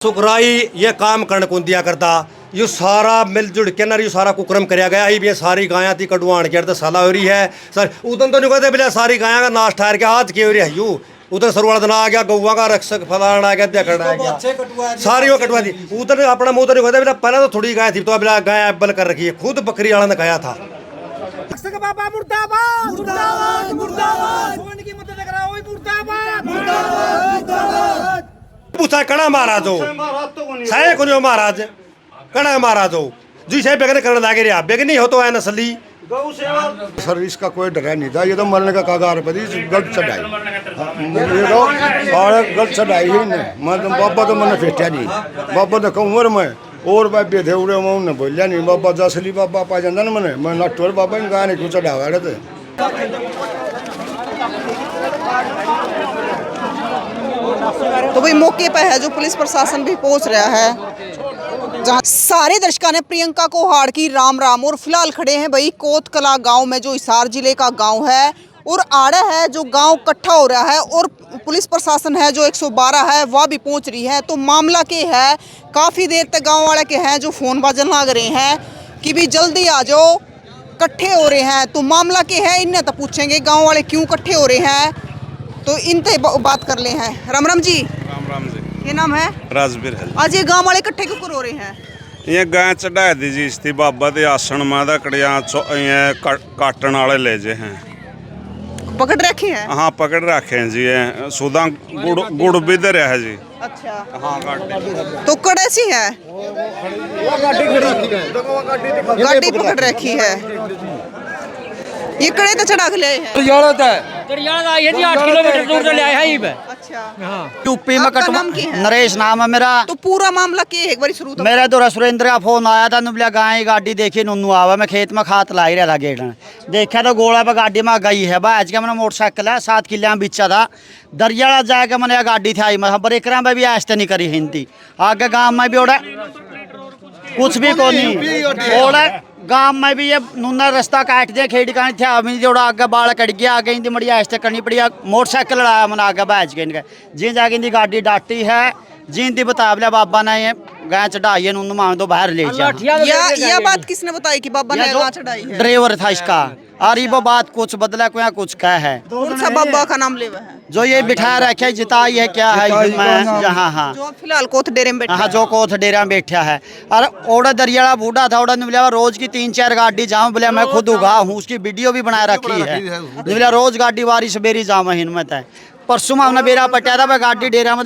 सुखराई ये काम करने को दिया करता यो सारा मिलजुल के ना यो सारा कुक्रम कराया गया ही भी सारी गायां थी कटवाण के साला हो रही है सर उदन तो नहीं कहते बोले सारी गायां का नाश ठहर के हाथ की हो रही है यू उधर सरवाल दिन आ गया गौवा का रक्षक फलाना आ गया देखना आ गया सारी वो कटवा दी उधर अपना मुंह तो नहीं कहते बोले पहले तो थोड़ी गाय थी तो अभी गाय अब्बल कर रखी है खुद बकरी वाला ने कहा था बाबा मुर्दाबाद मुर्दाबाद मुर्दाबाद की मदद करा ओए मुर्दाबाद पूछा कणा महाराज हो सहे को महाराज कणा महाराज हो जी सही बेगन करने लागे रे बेगनी हो तो है नस्ली गौ सेवा सर इसका कोई डर नहीं था ये तो मरने का कागार पर गलत चढ़ाई ये तो सारे गलत चढ़ाई ही नहीं मैं तो बाबा तो मैंने फेंटा नहीं बाबा तो कम उम्र में और बाबे थे उड़े मैं उन्हें बोलिया नहीं बाबा जसली बाबा पा जाता ना मैंने मैं नटवर बाबा ने कहा नहीं कुछ चढ़ावा रहे तो भाई मौके पर है जो पुलिस प्रशासन भी पहुंच रहा है जहां सारे दर्शकों ने प्रियंका को हाड़ की राम राम। और फिलहाल खड़े हैं भाई कोतकला गांव में जो हिसार जिले का गांव है और आड़ा है जो गांव इकट्ठा हो रहा है और पुलिस प्रशासन है जो 112 है वह भी पहुंच रही है। तो मामला के है काफ़ी देर तक गांव वाले के हैं जो फ़ोन बाजन लाग रहे हैं कि भी जल्दी आ जाओ इकट्ठे हो रहे हैं। तो मामला के है इन्हें तो पूछेंगे गाँव वाले क्यों इकट्ठे हो रहे हैं तो इनसे बात कर ले हैं। राम राम जी। राम जी। ये नाम है राजवीर है। आज ये गांव वाले इकट्ठे क्यों हो रहे हैं? ये गाय चढ़ा दी जी इसती बाबा दे आसन मादा कड़िया काटन वाले ले जे हैं पकड़ रखे हैं। हाँ पकड़ रखे हैं जी ये सुधा गुड़ भी दे रहा है जी। अच्छा हाँ गाड़ी तो कड़े सी है गाड़ी पकड़ रखी है ये कड़े तो चढ़ा के ले हैं। ये जी 8 किलोमीटर दूर से ले आए हैं। अच्छा यूपी में आपका नाम क्या है? नरेश नाम है मेरा। तो पूरा मामला क्या है एक बार शुरू तो मेरे तो सुरेंद्र का फोन आया था नुबलिया गाय गाड़ी देखी नुनू आवा मैं खेत में खात लाई रहा था गेट देखा तो गोला पर गाड़ी में गई है आज का मैंने मोटरसाइकिल है 7 किले में बिचा था दरिया जाके मैंने गाड़ी थी आई मैं ब्रेकर में भी ऐसे नहीं करी हिंदी आगे गाँव में भी ओढ़ा कुछ भी को नहीं ओढ़ा गांव में भी ये नुना रास्ता काट दिया खेड़ी का थे अभी जोड़ा आगे बाल कट गया आगे इनकी मड़ी ऐसे करनी पड़ी मोटरसाइकिल लड़ाया मैंने आगे बैच के इनके जी जाके इनकी गाड़ी डाटी है जी इनकी बता लिया बाबा ने ये गाय चढ़ाई है नुनू मांग तो बाहर ले जा यह बात किसने बताई कि बाबा ने गाय चढ़ाई है? ड्राइवर था इसका और ये वो बात कुछ बदला को कुछ क्या है कौन सा बाबा का नाम लेवा है जो ये बिठा रखे जिताई है क्या है मैं जहाँ हाँ जो फिलहाल कोथ डेरे में बैठा हाँ जो कोथ डेरा में बैठा है और ओड़ा दरियाला बूढ़ा था ओड़ा बोलिया रोज की 3-4 गाड़ी जाऊँ बोले मैं खुद उगा हूँ उसकी वीडियो भी बना रखी है बोलिया रोज गाड़ी बारिश बेरी जाऊँ हिम्मत है परसों में हमने बेरा पटा था गाड़ी डेरा में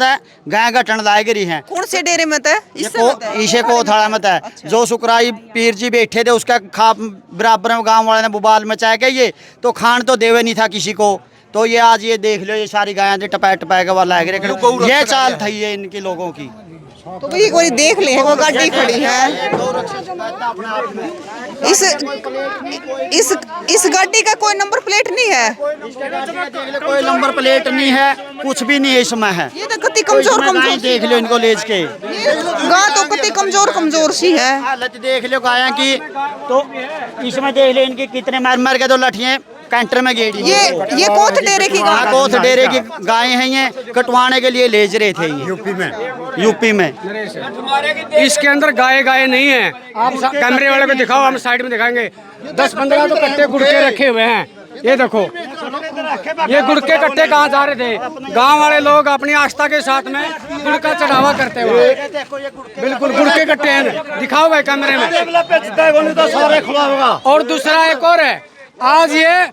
गाय घटन लाए गिरी है कौन से डेरे में था ईशे को थाड़ा में था जो सुकराई पीर जी बैठे थे उसका खा बराबर में गांव वाले ने बुबाल मचाया गया ये तो खान तो देवे नहीं था किसी को तो ये आज ये देख लो ये सारी गायें टपा टपा के वाला ये चाल थी ये इनके लोगों की तो भाई एक बार देख ले वो गाड़ी खड़ी है इस गाड़ी का कोई नंबर प्लेट नहीं है कोई नंबर प्लेट नहीं है कुछ भी नहीं इसमें है ये तो कति कमजोर देख लो इनको लेज के गाय तो कति कमजोर सी है हालत देख लो गाय की तो इसमें देख लो इनकी कितने मार मार के तो लठियां कैंटर में गेड़ी ये कोथ डेरे की गाय कोथ डेरे की गाय हैं ये कटवाने के लिए ले रहे थे यूपी में इसके अंदर गाय नहीं है। आप कैमरे वाले को दिखाओ हम साइड में दिखाएंगे 10-15 तो कट्टे गुड़के रखे हुए हैं। ये देखो ये गुड़के कट्टे कहाँ जा रहे थे गांव वाले लोग अपनी आस्था के साथ में गुड़ का चढ़ावा करते हुए बिल्कुल गुड़के कट्टे हैं दिखाओ भाई कैमरे में। और दूसरा एक और है आज ये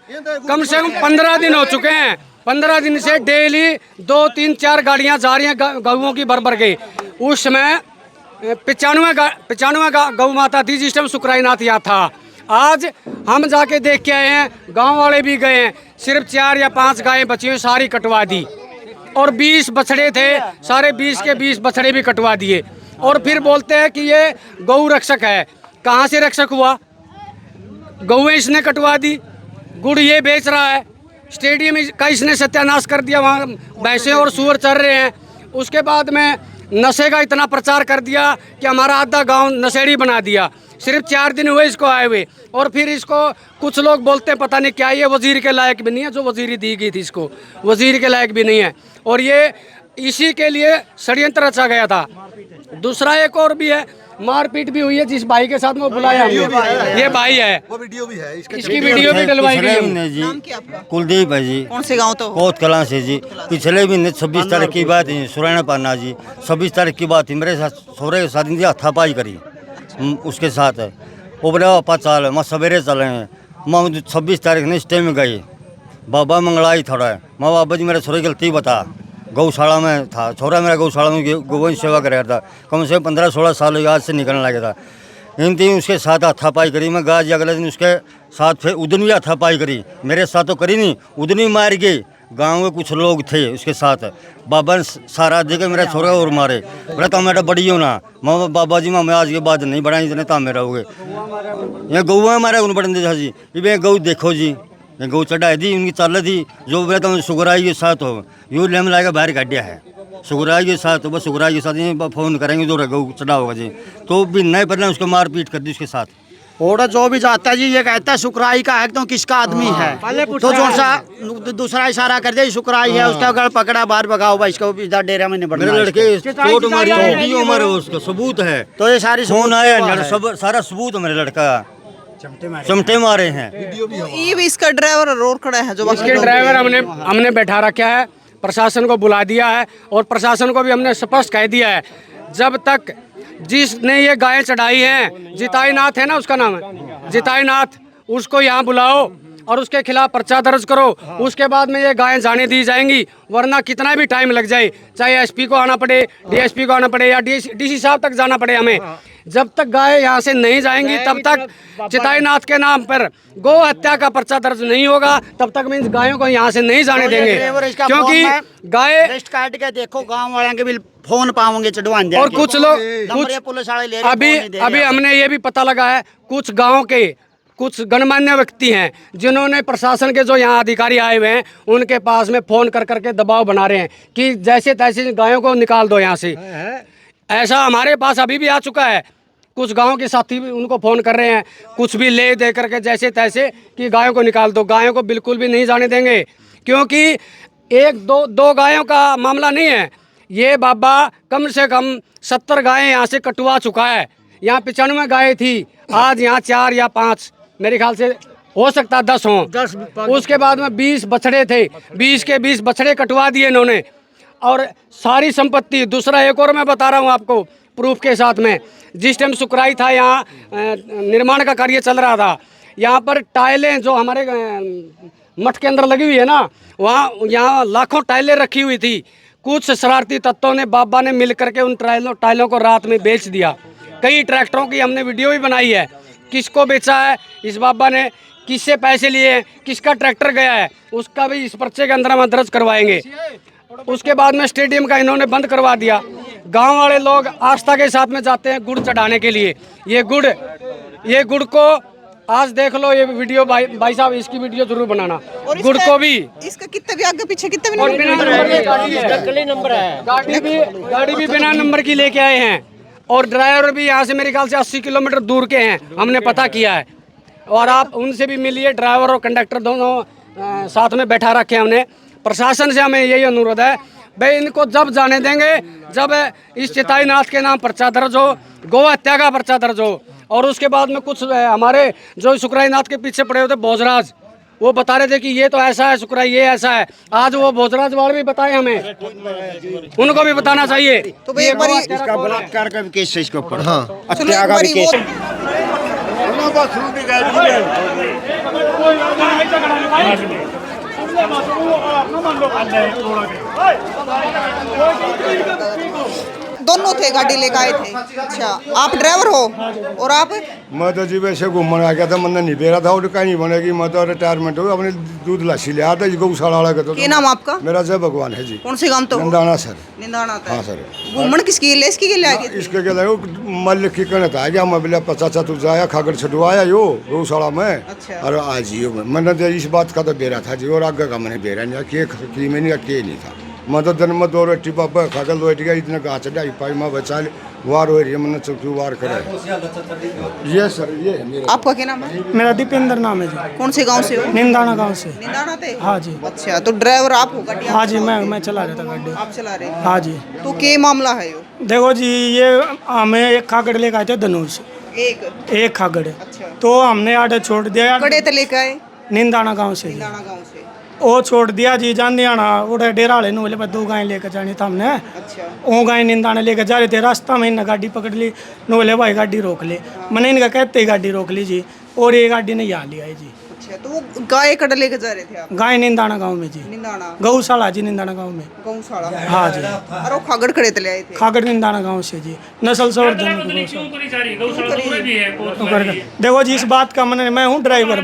कम से कम 15 दिन हो चुके हैं 15 दिन से डेली 2-3-4 गाड़ियां जा रही हैं गऊओं की भर गई। उस समय 95 गौ माता थी जिस टाइम सुकराई नाथ यहाँ था। आज हम जाके देख के आए हैं गांव वाले भी गए हैं सिर्फ 4 या 5 गायें बची हुई सारी कटवा दी और 20 बछड़े थे सारे 20 के 20 बछड़े भी कटवा दिए और फिर बोलते हैं कि ये गौ रक्षक है। कहाँ से रक्षक हुआ? गौएं इसने कटवा दी गुड़ ये बेच रहा है स्टेडियम का इसने सत्यानाश कर दिया वहाँ भैंसे और सूअर चर रहे हैं। उसके बाद में नशे का इतना प्रचार कर दिया कि हमारा आधा गांव नशेड़ी बना दिया। सिर्फ 4 दिन हुए इसको आए हुए और फिर इसको कुछ लोग बोलते हैं पता नहीं क्या ये वजीर के लायक भी नहीं है। जो वजीरी दी गई थी इसको वजीर के लायक भी नहीं है। और ये इसी के लिए षड्यंत्र रचा गया था। दूसरा एक और भी है, मारपीट भी हुई है जिस भाई के साथ में वो बुलाया हमने, ये भाई है, वो वीडियो भी है इसकी वीडियो भी डलवाई गई है। महीने जी नाम क्या आपका? कुलदीप है जी, कौन से गांव तो? कोत कलां से जी। पिछले महीने 26 तारीख की बात है, सुरैना पाना जी। 26 तारीख की बात थी, मेरे साथ सोरे के साथ इनकी हाथापाई करी उसके साथ है। वो बोले पापा चल, मैं सवेरे चले हैं। मैं 26 तारीख ने स्टे में गई, बाबा मंगलाई थोड़ा है। मैं बाबा जी मेरे सोरे गलती बता, गौशाला में था छोरा मेरा, गौशाला में गोवन सेवा कर रहा था। कम से कम 15-16 साल आज से निकलने लगा था। इन तीन उसके साथ हाथापाई करी। मैं गाज अगले दिन उसके साथ फिर उदन भी हाथापाई करी। मेरे साथ तो करी नहीं, उदन भी मार गई। गांव में कुछ लोग थे उसके साथ। बाबा ने सारा दे के मेरा छोरा और मारे। बोला तो मेरा बड़ी हो ना, मैं बाबा जी मैं आज के बाद नहीं बढ़ाई, इतने तामे रहोगे। यहाँ गऊ मारे उन बढ़ने दे जी, ये गऊ देखो जी, ये गऊ चढ़ाई थी उनकी चाल थी। जो बोला तो सुगराई के साथ हो, यूँ लेम लाएगा बाहर काटिया है। सुगराई के साथ बस सुगराई के साथ ये फ़ोन करेंगे जो गऊ चढ़ा होगा जी, तो भी नहीं पता उसको मार पीट कर दी उसके साथ। और जो भी जाता है जी ये कहता है सुकराई का है तो किसका आदमी है, तो जो सा दूसरा इशारा कर दे सुकराई है, उसका गल पकड़ा बाहर भगाओ भाई, इसको इधर डेरा में नहीं मेरे बढ़ना। लड़के चोट मारी, वीडियो मारे, उसका सबूत है। तो ये सारी फोन आया, सब सारा सबूत है। मेरे लड़का चमटे मारे हैं। ये भी इसका ड्राइवर रोड खड़ा है जो इसके ड्राइवर हमने बैठा रखा है, प्रशासन को बुला दिया है और प्रशासन को भी हमने स्पष्ट कह दिया है, जब तक जिसने ये गायें चढ़ाई हैं, जिताई नाथ है ना उसका नाम है, जिताई नाथ, उसको यहाँ बुलाओ और उसके खिलाफ पर्चा दर्ज करो। उसके बाद में ये गायें जाने दी जाएंगी, वरना कितना भी टाइम लग जाए, चाहे एसपी को आना पड़े, डीएसपी को आना पड़े या डीसी साहब तक जाना पड़े हमें, जब तक गाय यहाँ से नहीं जाएंगी तब तक चिताईनाथ के नाम पर गौ हत्या का पर्चा दर्ज नहीं होगा, तब तक हम इन गायों को यहाँ से नहीं जाने देंगे। क्योंकि गाय लिस्ट काट के देखो गांव वाले के भी फोन पाओगे चढ़वान और कुछ लोग पुलिस वाले ले रहे, अभी हमने ये भी पता लगा है, कुछ गाँव के कुछ गणमान्य व्यक्ति हैं जिन्होंने प्रशासन के जो यहाँ अधिकारी आए हुए हैं उनके पास में फ़ोन कर करके दबाव बना रहे हैं कि जैसे तैसे गायों को निकाल दो यहाँ से। ऐसा हमारे पास अभी भी आ चुका है, कुछ गांव के साथी भी उनको फ़ोन कर रहे हैं, कुछ भी ले दे करके जैसे तैसे कि गायों को निकाल दो। गायों को बिल्कुल भी नहीं जाने देंगे, क्योंकि एक दो गायों का मामला नहीं है, ये बाबा कम से कम 70 गायें यहाँ से कटवा चुका है। यहाँ 95 गायें थी, आज यहाँ 4 या 5, मेरे ख्याल से हो सकता है 10 हों। उसके बाद में 20 बछड़े थे, 20 के 20 बछड़े कटवा दिए इन्होंने, और सारी संपत्ति। दूसरा एक और मैं बता रहा हूँ आपको प्रूफ के साथ में, जिस टाइम सुकराई था यहाँ निर्माण का कार्य चल रहा था, यहाँ पर टाइलें जो हमारे मठ के अंदर लगी हुई है ना, यहाँ लाखों टाइलें रखी हुई थी। कुछ शरारती तत्वों ने बाबा ने मिल करके उन टाइलों को रात में बेच दिया। कई ट्रैक्टरों की हमने वीडियो भी बनाई है, किसको बेचा है इस बाबा ने, किससे पैसे लिए हैं, किसका ट्रैक्टर गया है, उसका भी इस पर्चे के अंदर हम दर्ज करवाएंगे। उसके बाद में स्टेडियम का इन्होंने बंद करवा दिया। गांव वाले लोग आस्था के साथ में जाते हैं गुड़ चढ़ाने के लिए। ये गुड़ को आज देख लो, ये वीडियो भाई साहब इसकी वीडियो जरूर बनाना। गुड़ को भी इसका कितने भी आगे पीछे कितने भी और बिना नंबर की गाड़ी भी बिना नंबर की लेके आए हैं, और ड्राइवर भी यहाँ से मेरे ख्याल से 80 किलोमीटर दूर के हैं, हमने पता किया है। और आप उनसे भी मिलिए, ड्राइवर और कंडक्टर दोनों साथ में बैठा रखे हमने। प्रशासन से हमें यही अनुरोध है भाई, इनको जब जाने देंगे जब इस चिताईनाथ के नाम पर्चा दर्ज हो, गौ हत्या का पर्चा दर्ज हो। और उसके बाद में कुछ हमारे जो सुकराईनाथ के पीछे पड़े होते भोजराज, वो बता रहे थे कि ये तो ऐसा है सुकराई, ये ऐसा है। आज वो भोजराज वाले भी बताए हमें, उनको भी बताना चाहिए। तो भाई एक बार इसका बलात्कार का भी केस है इसके ऊपर, चलो एक बार वो दोनों थे, गाड़ी लेकर आए थे। अच्छा, आप ड्राइवर हो और आप? मैं तो जी वैसे घूमने आ गया था, मैंने नहीं बेरा था, और कहीं बनेगी। मैं तो रिटायरमेंट हो, अपने दूध लाशी लिया था गौशाला वाला का। तो क्या नाम आपका? मेरा जय भगवान है जी। कौन से गांव तो? निंदाना सर। निंदाना था। हाँ सर। घूमन किसकी ले, इसकी ले आगे? इसके के लिए मल्लिक की कहने था गया, मैं बोला 50 तू जाया खाकर छुड़वाया यो गौशाला में। अच्छा। और आज ही मैंने तो इस बात का तो बेरा था जी, और आगे का मैंने बेरा नहीं कि मैंने के नहीं था। मैं तो दिन में 2 रोटी बाबा खाकर लोट गया इतने गाँव चढ़ाई पाई मैं बचा ले वार हो रही है मैंने चौकी वार करे ये सर ये है मेरा। आपका क्या नाम है? मेरा दीपेंद्र नाम है जी। कौन से गांव से हो? निंदाना गांव से। निंदाना थे? हाँ जी। अच्छा, तो ड्राइवर आप हो गाड़ी? हाँ जी, मैं चला रहा था गाड़ी। आप चला रहे? हाँ जी। तो क्या मामला है यो? देखो जी, ये हमें एक खागड़ लेकर आए थे धनुष, एक खागड़। अच्छा। तो हमने आडे छोड़ दिया कड़े ते लेके आए? निंदाना गांव से जी। निंदाना गांव से। वो छोड़ दिया जी, जाने आना उड़े डेरा वाले नु बोले 2 गाय लेकर जानी था हमने। अच्छा। वो गाय निंदाना लेकर जा रहे थे, रास्ता में इन्हें गाड़ी पकड़ ली। नु बोले भाई गाड़ी रोक ले। मैंने इनका कहते ही गाड़ी रोक ली जी, और ये गाड़ी ने यहाँ लिया है जी। अच्छा, तो वो गाय कड़ लेके जा रहे थे आप? गाय निंदाना गांव में जी। निंदाना गौशाला जी, निंदाना गांव में। गौशाला? हाँ जी। और वो खागड़ खड़े तले आए थे? खागड़ निंदाना गांव से जी, नस्ल संवर्धन गौशाला। देखो जी, इस बात का मैं हूँ ड्राइवर,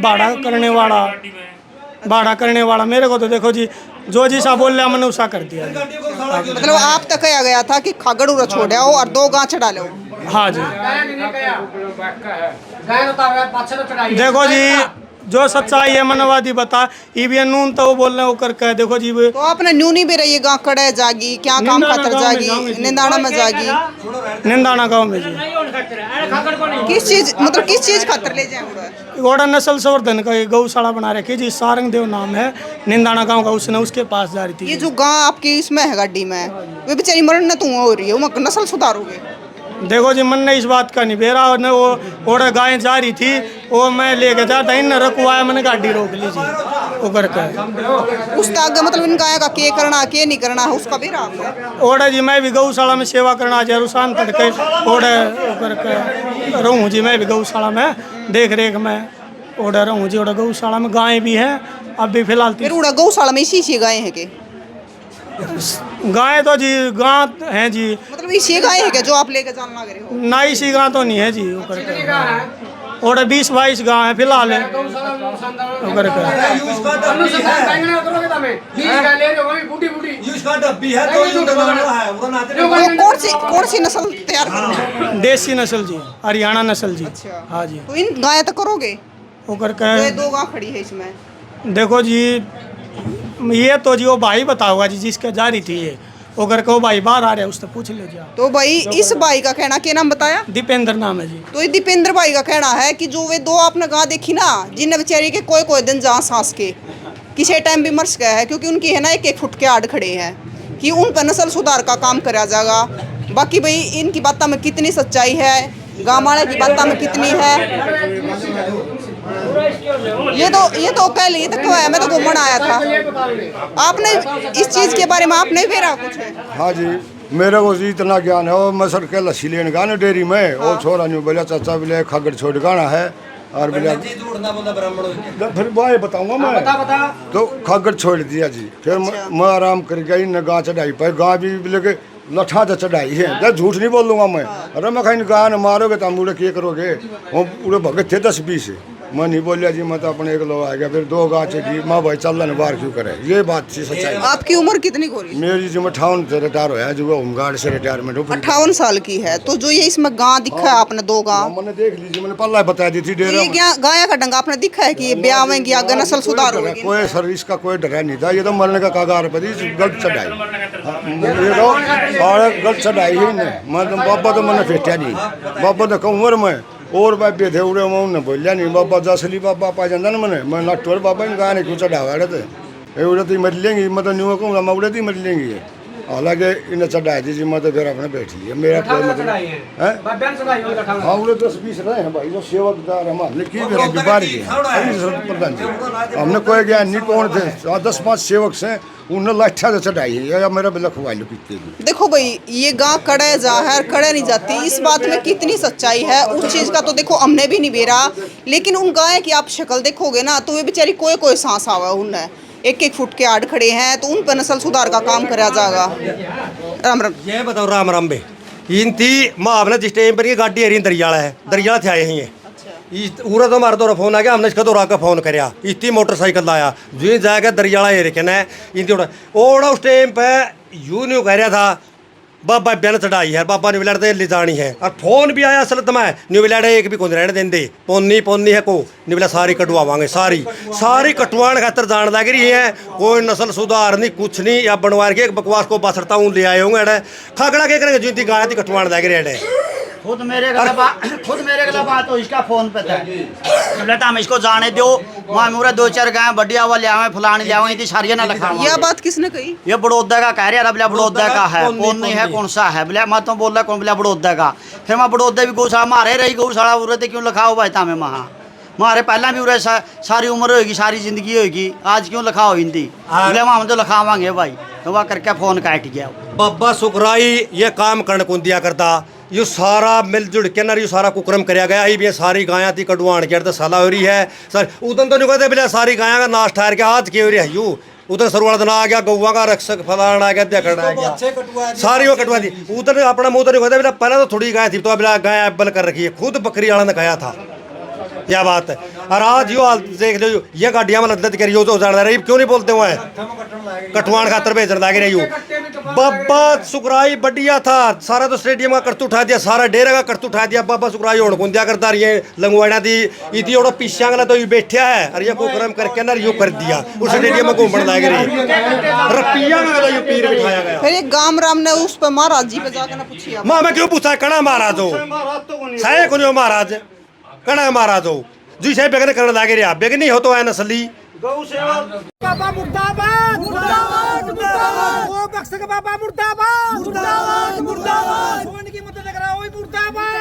भाड़ा करने वाला मेरे को तो देखो जी, जो जी सा बोल रहा मैंने उसा कर दिया। मतलब आप तक कहा गया था कि खागड़ उड़ा छोड़ा हो और 2 गांव चढ़ा लो? हाँ जी। देखो जी, जो सच्चाई है मनवादी बता, ईवीएन नून तो वो बोल रहे हो करके। देखो जी, तो आपने न्यू नहीं भी रही है गांव कड़े जागी क्या काम खातर जागी? निंदाना में जागी? निंदाना गांव में जी। किस चीज खातर ले जाए? घोड़ा नस्ल संवर्धन का गौशाला बना रखी जी, सारंग देव नाम है, निंदाना गांव का। उसने उसके पास जा रही थी। ये जो गांव आपकी इसमें है गाड़ी में, वे बेचारी मरण न तू हो रही है, वो नस्ल सुधारोगे? देखो जी, मन ने इस बात का नहीं बेरा, और वो ओड़ा गाय जा रही थी, वो मैं लेके जाता इन रखवाया, मैंने गाड़ी रोक ली जी वो करके। उसका आगे मतलब इन गाय का के करना के नहीं करना है उसका भी राम? ओड़ा जी, मैं भी गौशाला में सेवा करना जा रुसान तड़के ओड़े करके रहूँ जी। मैं भी गौशाला में देख रेख में ओड़ा रहूँ जी। ओड़ा गौशाला में गाय भी है अब भी फिलहाल। फिर उड़ा गौशाला में इसी गाय है के? गाय तो जी गाँ है जी, मतलब इसी गाय है के जो आप लेके जान लग रहे हो? ना इसी गाँ तो नहीं है जी वो करके। और 20-22 गाँव है फिलहाल है वो करके। कौन सी नस्ल तैयार करोगे? देसी नस्ल जी, हरियाणा नस्ल जी। हाँ जी। तो इन गाय तक करोगे वो करके। ये 2 गाय खड़ी है इसमें? देखो जी, ये तो जी वो भाई बताओगा जी, जिसके जा रही थी ये वो करके। वो भाई बाहर आ रहे हैं, उससे पूछ ले जा। तो भाई इस भाई का कहना क्या नाम बताया? दीपेंद्र नाम है जी। तो ये दीपेंद्र भाई का कहना है कि जो वे 2 आपने गाय देखी ना, जिन बेचारी के कोई दिन जहाँ सांस के किसी टाइम भी मर गया है, क्योंकि उनकी है ना 1-1 फुट के आड़ खड़े हैं कि उन पर नस्ल सुधार का काम करा जाएगा। बाकी भाई इनकी बातों में कितनी सच्चाई है, गाँव वाले की बातों में कितनी है, ये तो कह ली तो है। मैं तो घूमने आया था। आपने इस चीज के बारे में आपने भी रहा कुछ है? हाँ जी, मेरे को जी इतना ज्ञान है। वो मैं सर के लस्सी लेने गया ना डेयरी में, वो छोरा न्यू बोला चाचा बोले खागड़ छोड़ गाना है और बोले फिर वो बताऊंगा मैं। तो खागड़ छोड़ दिया जी। फिर मैं आराम कर गई न गाँव चढ़ाई पाई, गाँव भी बोले के लठा तो चढ़ाई है, जब झूठ नहीं बोल दूंगा मैं। अरे मैं कहीं गाय न मारोगे तो हम उड़े क्या करोगे? वो पूरे भगत थे 10-20, मैं नहीं बोलिया जी, मैं तो अपने एक लोग आ गया। फिर 2 गाँव चढ़ी, माँ भाई चल रहा बाहर क्यों करे? ये बात थी सच्चाई। आपकी उम्र कितनी हो रही है? मेरी जी 58 से रिटायर होया जो होमगार्ड से रिटायरमेंट हो। 58 साल की है। तो जो ये इसमें गाँ दिखा है आपने 2 गाँव, मैंने देख लीजिए, मैंने पल्ला बता दी थी डेरा ये गाय का डंगा आपने दिखा है कि ये ब्याह में गया नस्ल सुधार होगी? कोई सर इसका कोई डर नहीं था। ये तो मरने का कागार पर गलत चढ़ाई, ये तो सारे गलत चढ़ाई ही नहीं। मैं बाबा तो मैंने फेंटा नहीं, बाबा तो कहूँ उम्र में और बाबे थे उड़े मैं उन्हें बोलिया नहीं। बाबा जसली बाबा पा जाता ना मैं नटोर बाबा इन गाने क्यों चढ़ावा रहे थे उड़े तो मर लेंगी। मैं तो न्यू कहूँगा मैं उड़े तो मर लेंगी। हालांकि इन्हें चढ़ाई थी जी, मैं तो फिर अपने बैठी है मेरा मतलब है। हाँ उड़े 10-20 रहे हैं भाई, जो सेवकदार हमारे की बाहर प्रधान जी, हमने कोई ज्ञान नहीं कौन थे। 10-5 सेवक से उन्हें लाठा से चढ़ाई है या मेरा बिल्ला खुआ लो पीते। देखो भाई, ये गाँ कड़े जाहिर कड़े नहीं जाती, इस बात में कितनी सच्चाई है उस चीज़ का तो देखो हमने भी नहीं बेरा। लेकिन उन गाय की आप शक्ल देखोगे ना, तो वे बेचारी कोई सांस आवा, उन्हें 1-1 फुट के आड़ खड़े हैं, तो उन पर नस्ल सुधार का काम करा जाएगा। राम राम। ये बताओ राम राम बे इन थी माँ आपने जिस टाइम पर ये गाड़ी आ रही दरियाला है, दरियाला थे आए ही है। पूरा तो हमारा तो फोन आ गया, हमने इसका तो राका फोन कराया, इतनी मोटरसाइकिल लाया जी जाएगा दरियाला ये रखे ना इन ओड़ा उस टाइम पे यूँ नहीं कह रहा था बाबा बेन चढ़ाई है बाबा न्यूजीलैंड से ले जानी है और फोन भी आया असल तो मैं न्यूजीलैंड एक भी कौन रहने देंगे पोनी है को न्यूजीलैंड सारी कटवावांगे सारी कटवाण खातर जान लग रही है कोई नस्ल सुधार नहीं कुछ नहीं या बनवा के एक बकवास को बसरता हूँ ले आए होंगे अड़े खागड़ा के करेंगे जिंदी गाय थी कटवाण लग रही है खुद मेरे गला बात हो इसका फोन पे था बोले तो हम इसको जाने दो वहाँ मेरा 2-4 गाय बढ़िया हुआ ले आवे फलाने ले आवे इतनी सारियाँ ना लिखा यह बात किसने कही? ये बड़ौदा का कह रहा था बोले बड़ौदा का है कौन नहीं है कौन सा है बोले मैं तो बोल रहा कौन बोला बड़ौदा का फिर मैं बड़ौदा भी गौशाला मारे रही गौशाला उरे थे क्यों लिखा हुआ है तामे वहाँ मारे पहला भी उरे सारी उम्र होगी सारी जिंदगी होगी आज क्यों लिखा हो हिंदी बोले वहाँ हम तो लिखावांगे भाई तो वह करके फोन काट गया बाबा सुकराई ये काम करने को दिया करता यो सारा मिलजुल के ना यो सारा कुक्रम कराया गया ही भी सारी गायां थी कटवाण के साला हो रही है सर उदन तो नहीं कहते बोले सारी गायां का नाश ठहर के हाथ की हो रही है यू उधर सरवाड़ा दिन आ गया गौवा का रक्षक फलाना आ गया देखना आ गया सारी वो कटवा दी उधर अपना मुंह तो नहीं कहते बोला पहले तो थोड़ी गाय थी तो बोला गाय अब्बल कर रखी है खुद बकरी वाला ने कहा था क्या बात है और आज यो हाल देख लो ये गाड़ियां में लद्दत करी तो जान रही क्यों नहीं बोलते हुए कटवाण खातर भेजने लगे रही बाबा सुकराई बढ़िया था सारा तो स्टेडियम का करतू उठा दिया सारा डेरा का करतू उठा दिया बाबा सुकराई होड़ कुंदिया करता रही है लंगवाड़ा थी इतनी ओड़ा पीछा गला तो ये बैठा है और ये कुकरम करके ना यो कर दिया उस स्टेडियम में घूमने लग रही रुपया का यो पीर बिठाया गया फिर एक गाम राम ने उस पर महाराज जी पे जाकर ना पूछिए मां मैं क्यों पूछा कड़ा महाराज हो साहे को महाराज कड़ा महाराज हो जी साहब बेगन करने लगे रहा बेगनी हो तो है नस्ली गौ सेवा बाबा मुर्दाबाद मुर्दाबाद मुर्दाबाद ओ बक्सक बाबा मुर्दाबाद मुर्दाबाद मुर्दाबाद सोने की मदद करा ओए मुर्दाबाद